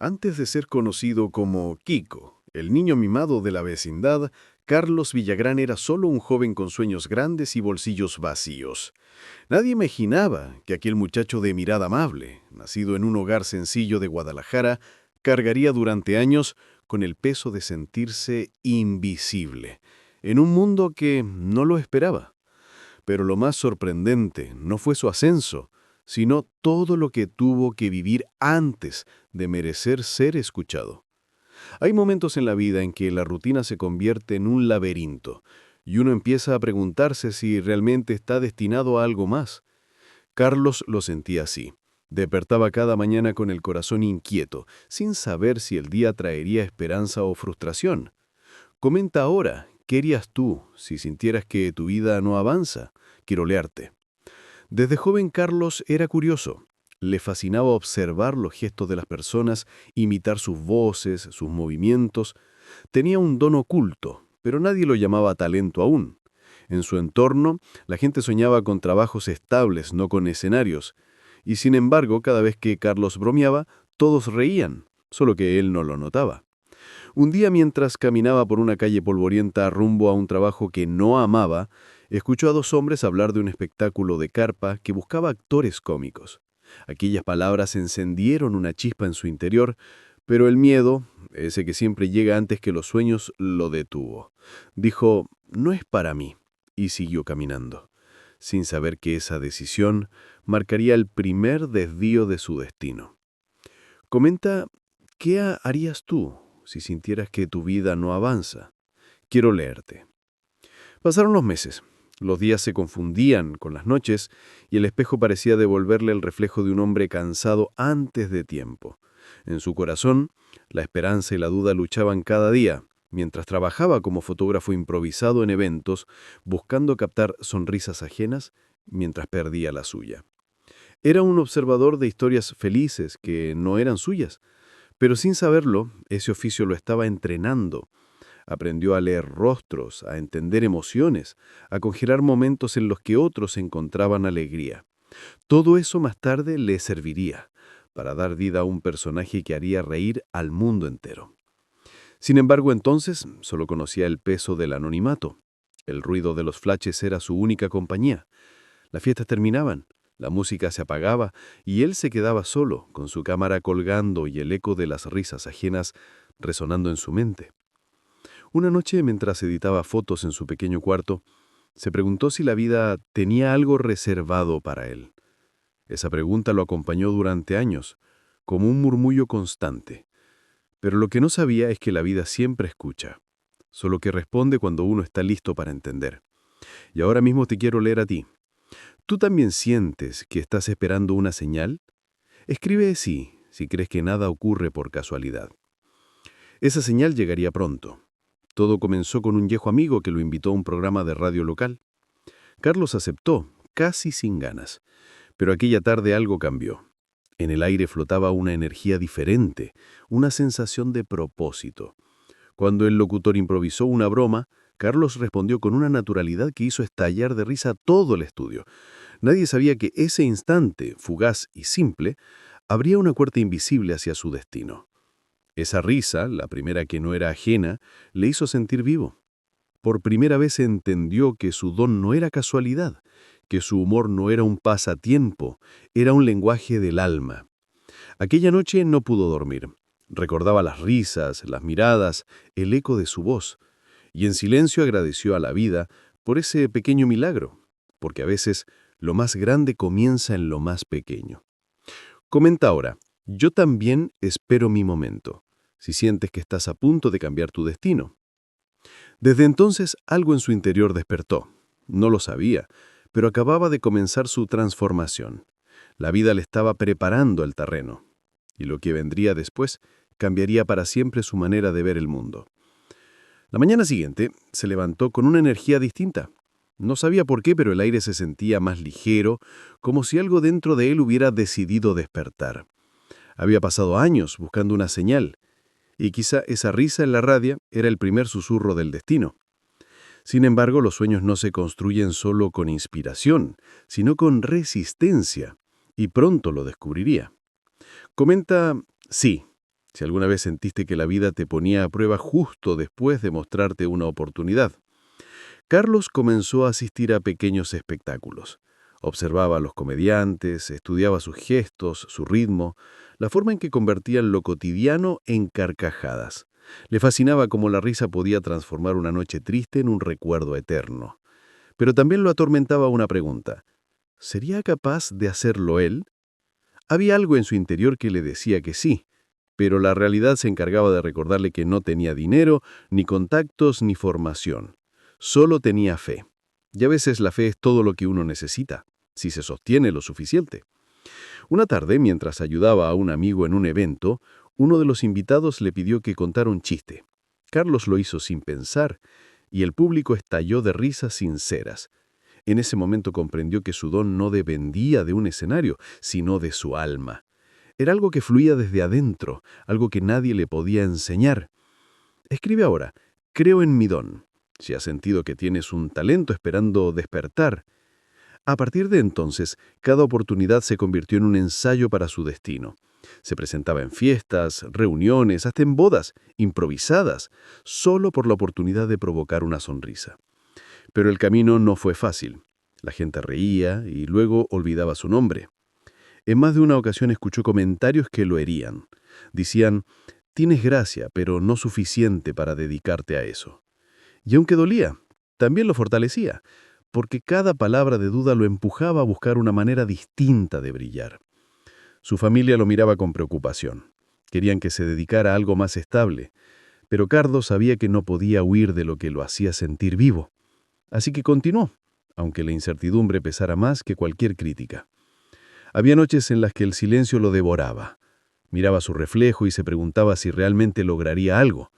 Antes de ser conocido como Kiko, el niño mimado de la vecindad, Carlos Villagrán era solo un joven con sueños grandes y bolsillos vacíos. Nadie imaginaba que aquel muchacho de mirada amable, nacido en un hogar sencillo de Guadalajara, cargaría durante años con el peso de sentirse invisible, en un mundo que no lo esperaba. Pero lo más sorprendente no fue su ascenso, sino todo lo que tuvo que vivir antes de merecer ser escuchado. Hay momentos en la vida en que la rutina se convierte en un laberinto y uno empieza a preguntarse si realmente está destinado a algo más. Carlos lo sentía así. Despertaba cada mañana con el corazón inquieto, sin saber si el día traería esperanza o frustración. Comenta ahora, ¿qué harías tú si sintieras que tu vida no avanza? Quiero leerte. Desde joven Carlos era curioso. Le fascinaba observar los gestos de las personas, imitar sus voces, sus movimientos. Tenía un don oculto, pero nadie lo llamaba talento aún. En su entorno, la gente soñaba con trabajos estables, no con escenarios. Y sin embargo, cada vez que Carlos bromeaba, todos reían, solo que él no lo notaba. Un día mientras caminaba por una calle polvorienta rumbo a un trabajo que no amaba, escuchó a dos hombres hablar de un espectáculo de carpa que buscaba actores cómicos. Aquellas palabras encendieron una chispa en su interior, pero el miedo, ese que siempre llega antes que los sueños, lo detuvo. Dijo, no es para mí, y siguió caminando, sin saber que esa decisión marcaría el primer desvío de su destino. Comenta, ¿qué harías tú si sintieras que tu vida no avanza? Quiero leerte. Pasaron los meses. Los días se confundían con las noches y el espejo parecía devolverle el reflejo de un hombre cansado antes de tiempo. En su corazón, la esperanza y la duda luchaban cada día, mientras trabajaba como fotógrafo improvisado en eventos, buscando captar sonrisas ajenas mientras perdía la suya. Era un observador de historias felices que no eran suyas, pero sin saberlo, ese oficio lo estaba entrenando. Aprendió a leer rostros, a entender emociones, a congelar momentos en los que otros encontraban alegría. Todo eso más tarde le serviría para dar vida a un personaje que haría reír al mundo entero. Sin embargo, entonces solo conocía el peso del anonimato. El ruido de los flashes era su única compañía. Las fiestas terminaban, la música se apagaba y él se quedaba solo, con su cámara colgando y el eco de las risas ajenas resonando en su mente. Una noche, mientras editaba fotos en su pequeño cuarto, se preguntó si la vida tenía algo reservado para él. Esa pregunta lo acompañó durante años, como un murmullo constante. Pero lo que no sabía es que la vida siempre escucha, solo que responde cuando uno está listo para entender. Y ahora mismo te quiero leer a ti. ¿Tú también sientes que estás esperando una señal? Escribe sí, si crees que nada ocurre por casualidad. Esa señal llegaría pronto. Todo comenzó con un viejo amigo que lo invitó a un programa de radio local. Carlos aceptó, casi sin ganas. Pero aquella tarde algo cambió. En el aire flotaba una energía diferente, una sensación de propósito. Cuando el locutor improvisó una broma, Carlos respondió con una naturalidad que hizo estallar de risa todo el estudio. Nadie sabía que ese instante, fugaz y simple, abría una puerta invisible hacia su destino. Esa risa, la primera que no era ajena, le hizo sentir vivo. Por primera vez entendió que su don no era casualidad, que su humor no era un pasatiempo, era un lenguaje del alma. Aquella noche no pudo dormir. Recordaba las risas, las miradas, el eco de su voz, y en silencio agradeció a la vida por ese pequeño milagro, porque a veces lo más grande comienza en lo más pequeño. Comenta ahora, yo también espero mi momento, si sientes que estás a punto de cambiar tu destino. Desde entonces algo en su interior despertó. No lo sabía, pero acababa de comenzar su transformación. La vida le estaba preparando el terreno, y lo que vendría después cambiaría para siempre su manera de ver el mundo. La mañana siguiente se levantó con una energía distinta. No sabía por qué, pero el aire se sentía más ligero, como si algo dentro de él hubiera decidido despertar. Había pasado años buscando una señal, y quizá esa risa en la radio era el primer susurro del destino. Sin embargo, los sueños no se construyen solo con inspiración, sino con resistencia, y pronto lo descubriría. Comenta, sí, Si alguna vez sentiste que la vida te ponía a prueba justo después de mostrarte una oportunidad. Carlos comenzó a asistir a pequeños espectáculos. Observaba a los comediantes, estudiaba sus gestos, su ritmo, la forma en que convertían lo cotidiano en carcajadas. Le fascinaba cómo la risa podía transformar una noche triste en un recuerdo eterno. Pero también lo atormentaba una pregunta. ¿Sería capaz de hacerlo él? Había algo en su interior que le decía que sí, pero la realidad se encargaba de recordarle que no tenía dinero, ni contactos, ni formación. Solo tenía fe. Y a veces la fe es todo lo que uno necesita, si se sostiene lo suficiente. Una tarde, mientras ayudaba a un amigo en un evento, uno de los invitados le pidió que contara un chiste. Carlos lo hizo sin pensar, y el público estalló de risas sinceras. En ese momento comprendió que su don no dependía de un escenario, sino de su alma. Era algo que fluía desde adentro, algo que nadie le podía enseñar. Escribe ahora, creo en mi don. Si has sentido que tienes un talento esperando despertar. A partir de entonces, cada oportunidad se convirtió en un ensayo para su destino. Se presentaba en fiestas, reuniones, hasta en bodas, improvisadas, solo por la oportunidad de provocar una sonrisa. Pero el camino no fue fácil. La gente reía y luego olvidaba su nombre. En más de una ocasión escuchó comentarios que lo herían. Decían, tienes gracia, pero no suficiente para dedicarte a eso. Y aunque dolía, también lo fortalecía, porque cada palabra de duda lo empujaba a buscar una manera distinta de brillar. Su familia lo miraba con preocupación. Querían que se dedicara a algo más estable, pero Carlos sabía que no podía huir de lo que lo hacía sentir vivo. Así que continuó, aunque la incertidumbre pesara más que cualquier crítica. Había noches en las que el silencio lo devoraba. Miraba su reflejo y se preguntaba si realmente lograría algo.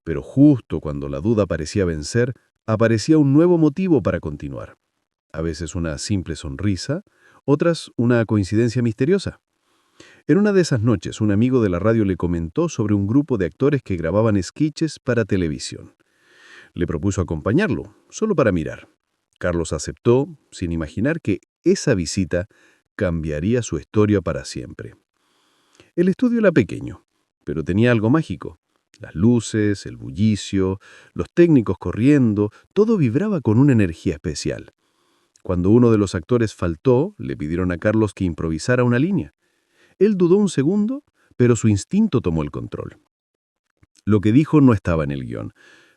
Pero justo cuando la duda parecía vencer, aparecía un nuevo motivo para continuar. A veces una simple sonrisa, otras una coincidencia misteriosa. En una de esas noches, un amigo de la radio le comentó sobre un grupo de actores que grababan sketches para televisión. Le propuso acompañarlo, solo para mirar. Carlos aceptó, sin imaginar que esa visita cambiaría su historia para siempre. El estudio era pequeño, pero tenía algo mágico. Las luces, el bullicio, los técnicos corriendo, todo vibraba con una energía especial. Cuando uno de los actores faltó, le pidieron a Carlos que improvisara una línea. Él dudó un segundo, pero su instinto tomó el control. Lo que dijo no estaba en el guión,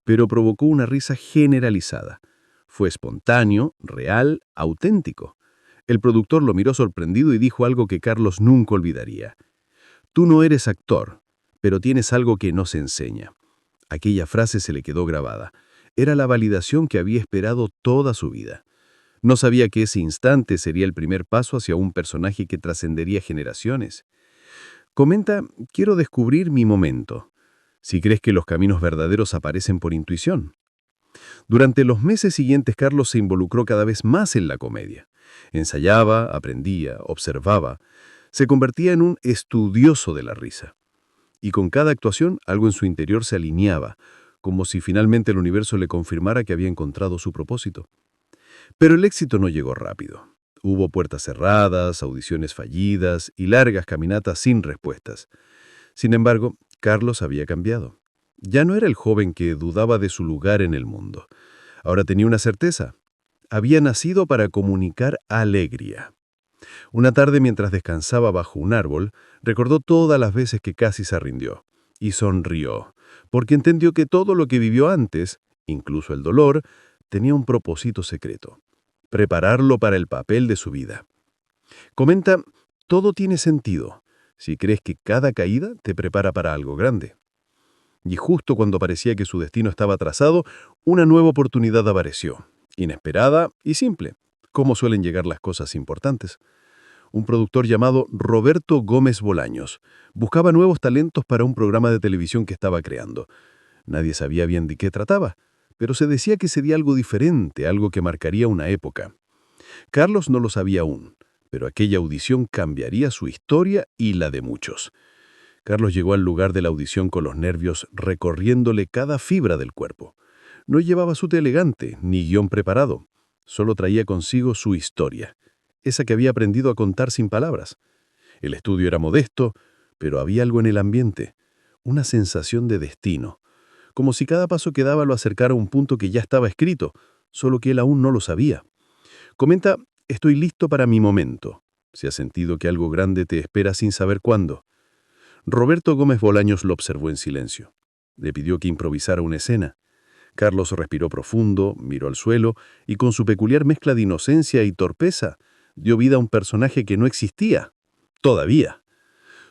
pero provocó una risa generalizada. Fue espontáneo, real, auténtico. El productor lo miró sorprendido y dijo algo que Carlos nunca olvidaría. Tú no eres actor, pero tienes algo que no se enseña. Aquella frase se le quedó grabada. Era la validación que había esperado toda su vida. No sabía que ese instante sería el primer paso hacia un personaje que trascendería generaciones. Comenta, quiero descubrir mi momento. Si crees que los caminos verdaderos aparecen por intuición. Durante los meses siguientes, Carlos se involucró cada vez más en la comedia. Ensayaba, aprendía, observaba. Se convertía en un estudioso de la risa. Y con cada actuación, algo en su interior se alineaba, como si finalmente el universo le confirmara que había encontrado su propósito. Pero el éxito no llegó rápido. Hubo puertas cerradas, audiciones fallidas y largas caminatas sin respuestas. Sin embargo, Carlos había cambiado. Ya no era el joven que dudaba de su lugar en el mundo. Ahora tenía una certeza. Había nacido para comunicar alegría. Una tarde, mientras descansaba bajo un árbol, recordó todas las veces que casi se rindió. Y sonrió, porque entendió que todo lo que vivió antes, incluso el dolor, tenía un propósito secreto: prepararlo para el papel de su vida. Comenta, todo tiene sentido, si crees que cada caída te prepara para algo grande. Y justo cuando parecía que su destino estaba trazado, una nueva oportunidad apareció, inesperada y simple, como suelen llegar las cosas importantes. Un productor llamado Roberto Gómez Bolaños buscaba nuevos talentos para un programa de televisión que estaba creando. Nadie sabía bien de qué trataba, pero se decía que sería algo diferente, algo que marcaría una época. Carlos no lo sabía aún, pero aquella audición cambiaría su historia y la de muchos. Carlos llegó al lugar de la audición con los nervios recorriéndole cada fibra del cuerpo. No llevaba sute elegante, ni guión preparado. Solo traía consigo su historia, esa que había aprendido a contar sin palabras. El estudio era modesto, pero había algo en el ambiente. una sensación de destino, como si cada paso que daba lo acercara a un punto que ya estaba escrito, solo que él aún no lo sabía. Comenta, estoy listo para mi momento. Si has sentido que algo grande te espera sin saber cuándo. Roberto Gómez Bolaños lo observó en silencio. Le pidió que improvisara una escena. Carlos respiró profundo, miró al suelo y con su peculiar mezcla de inocencia y torpeza, dio vida a un personaje que no existía. Todavía.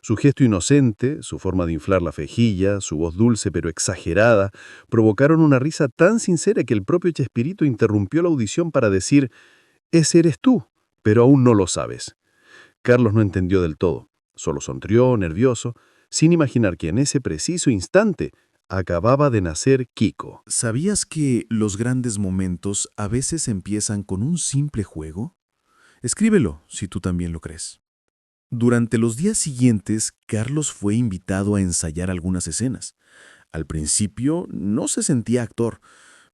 Su gesto inocente, su forma de inflar la fejilla, su voz dulce pero exagerada, provocaron una risa tan sincera que el propio Chespirito interrumpió la audición para decir, «Ese eres tú, pero aún no lo sabes». Carlos no entendió del todo, solo sonrió, nervioso, sin imaginar que en ese preciso instante acababa de nacer Kiko. ¿Sabías que los grandes momentos a veces empiezan con un simple juego? Escríbelo si tú también lo crees. Durante los días siguientes, Carlos fue invitado a ensayar algunas escenas. Al principio no se sentía actor,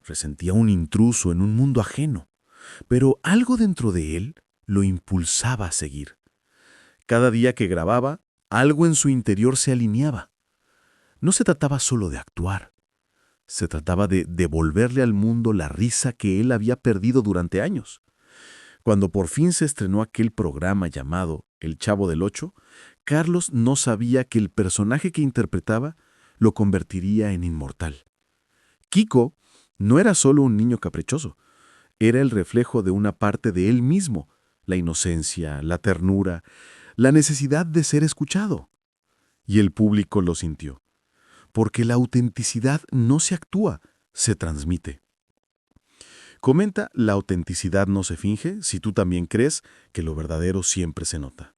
resentía un intruso en un mundo ajeno, pero algo dentro de él lo impulsaba a seguir. Cada día que grababa, algo en su interior se alineaba. No se trataba solo de actuar, se trataba de devolverle al mundo la risa que él había perdido durante años. Cuando por fin se estrenó aquel programa llamado El Chavo del Ocho, Carlos no sabía que el personaje que interpretaba lo convertiría en inmortal. Kiko no era solo un niño caprichoso, era el reflejo de una parte de él mismo, la inocencia, la ternura, la necesidad de ser escuchado. Y el público lo sintió, porque la autenticidad no se actúa, se transmite. Comenta, la autenticidad no se finge si tú también crees que lo verdadero siempre se nota.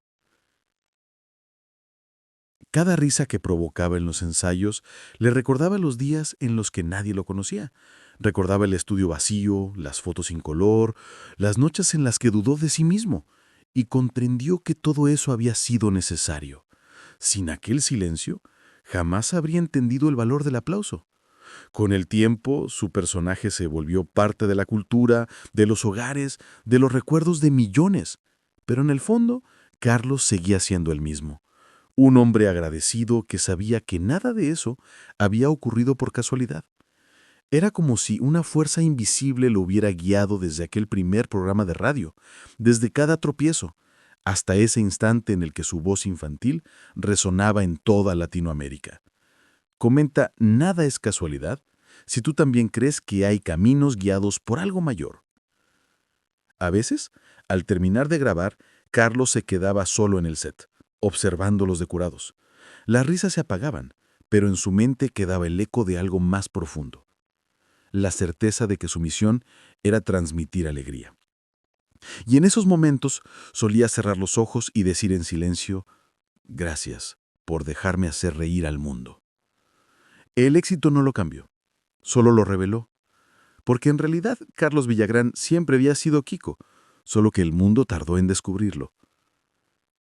Cada risa que provocaba en los ensayos le recordaba los días en los que nadie lo conocía. Recordaba el estudio vacío, las fotos sin color, las noches en las que dudó de sí mismo y comprendió que todo eso había sido necesario. Sin aquel silencio, jamás habría entendido el valor del aplauso. Con el tiempo, su personaje se volvió parte de la cultura, de los hogares, de los recuerdos de millones. Pero en el fondo, Carlos seguía siendo el mismo. Un hombre agradecido que sabía que nada de eso había ocurrido por casualidad. Era como si una fuerza invisible lo hubiera guiado desde aquel primer programa de radio, desde cada tropiezo, hasta ese instante en el que su voz infantil resonaba en toda Latinoamérica. Comenta, nada es casualidad si tú también crees que hay caminos guiados por algo mayor. A veces, al terminar de grabar, Carlos se quedaba solo en el set, observando los decorados. Las risas se apagaban, pero en su mente quedaba el eco de algo más profundo. La certeza de que su misión era transmitir alegría. Y en esos momentos solía cerrar los ojos y decir en silencio, «Gracias por dejarme hacer reír al mundo». El éxito no lo cambió, solo lo reveló, porque en realidad Carlos Villagrán siempre había sido Kiko, solo que el mundo tardó en descubrirlo.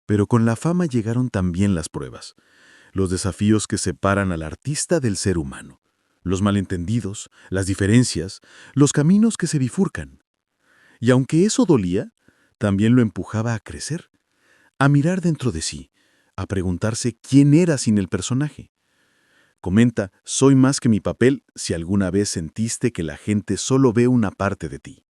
Pero con la fama llegaron también las pruebas, los desafíos que separan al artista del ser humano, los malentendidos, las diferencias, los caminos que se bifurcan. Y aunque eso dolía, también lo empujaba a crecer, a mirar dentro de sí, a preguntarse quién era sin el personaje. Comenta, soy más que mi papel si alguna vez sentiste que la gente solo ve una parte de ti.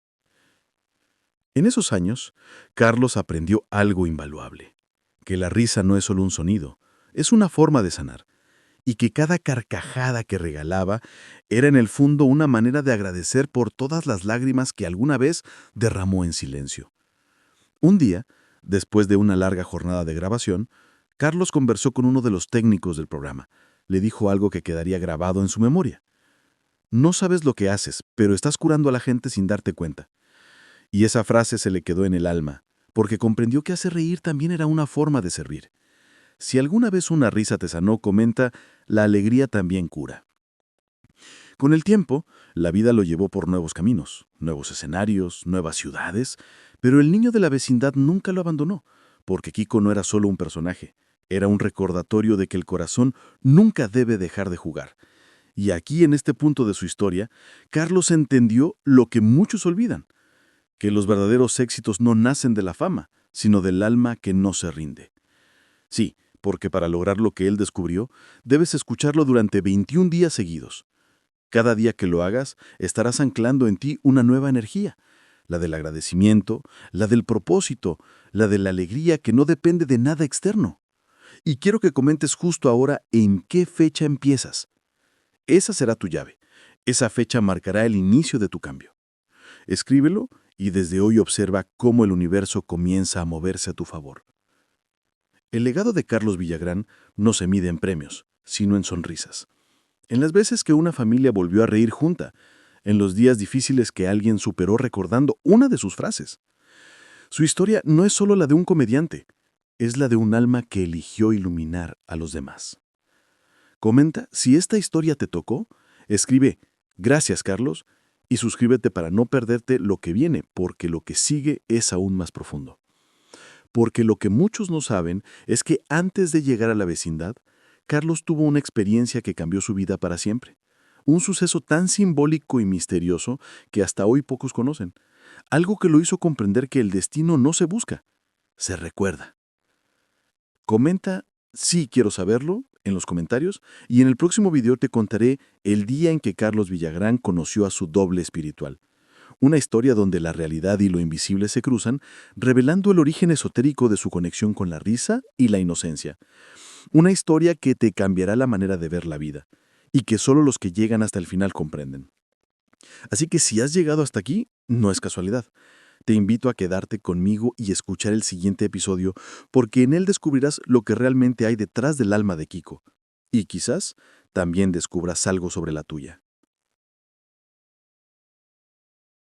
En esos años, Carlos aprendió algo invaluable, que la risa no es solo un sonido, es una forma de sanar, y que cada carcajada que regalaba era en el fondo una manera de agradecer por todas las lágrimas que alguna vez derramó en silencio. Un día, después de una larga jornada de grabación, Carlos conversó con uno de los técnicos del programa. Le dijo algo que quedaría grabado en su memoria. No sabes lo que haces, pero estás curando a la gente sin darte cuenta. Y esa frase se le quedó en el alma, porque comprendió que hacer reír también era una forma de servir. Si alguna vez una risa te sanó, comenta, la alegría también cura. Con el tiempo, la vida lo llevó por nuevos caminos, nuevos escenarios, nuevas ciudades, pero el niño de la vecindad nunca lo abandonó, porque Kiko no era solo un personaje. Era un recordatorio de que el corazón nunca debe dejar de jugar. Y aquí, en este punto de su historia, Carlos entendió lo que muchos olvidan, que los verdaderos éxitos no nacen de la fama, sino del alma que no se rinde. Sí, porque para lograr lo que él descubrió, debes escucharlo durante 21 días seguidos. Cada día que lo hagas, estarás anclando en ti una nueva energía, la del agradecimiento, la del propósito, la de la alegría que no depende de nada externo. Y quiero que comentes justo ahora en qué fecha empiezas. Esa será tu llave. Esa fecha marcará el inicio de tu cambio. Escríbelo y desde hoy observa cómo el universo comienza a moverse a tu favor. El legado de Carlos Villagrán no se mide en premios, sino en sonrisas. En las veces que una familia volvió a reír junta, en los días difíciles que alguien superó recordando una de sus frases. Su historia no es solo la de un comediante, es la de un alma que eligió iluminar a los demás. Comenta si esta historia te tocó, escribe "Gracias, Carlos", y suscríbete para no perderte lo que viene, porque lo que sigue es aún más profundo. Porque lo que muchos no saben es que antes de llegar a la vecindad, Carlos tuvo una experiencia que cambió su vida para siempre. Un suceso tan simbólico y misterioso que hasta hoy pocos conocen. Algo que lo hizo comprender que el destino no se busca, se recuerda. Comenta "Sí, quiero saberlo" en los comentarios y en el próximo video te contaré el día en que Carlos Villagrán conoció a su doble espiritual. Una historia donde la realidad y lo invisible se cruzan, revelando el origen esotérico de su conexión con la risa y la inocencia. Una historia que te cambiará la manera de ver la vida y que solo los que llegan hasta el final comprenden. Así que si has llegado hasta aquí, no es casualidad. Te invito a quedarte conmigo y escuchar el siguiente episodio, porque en él descubrirás lo que realmente hay detrás del alma de Kiko. Y quizás también descubras algo sobre la tuya.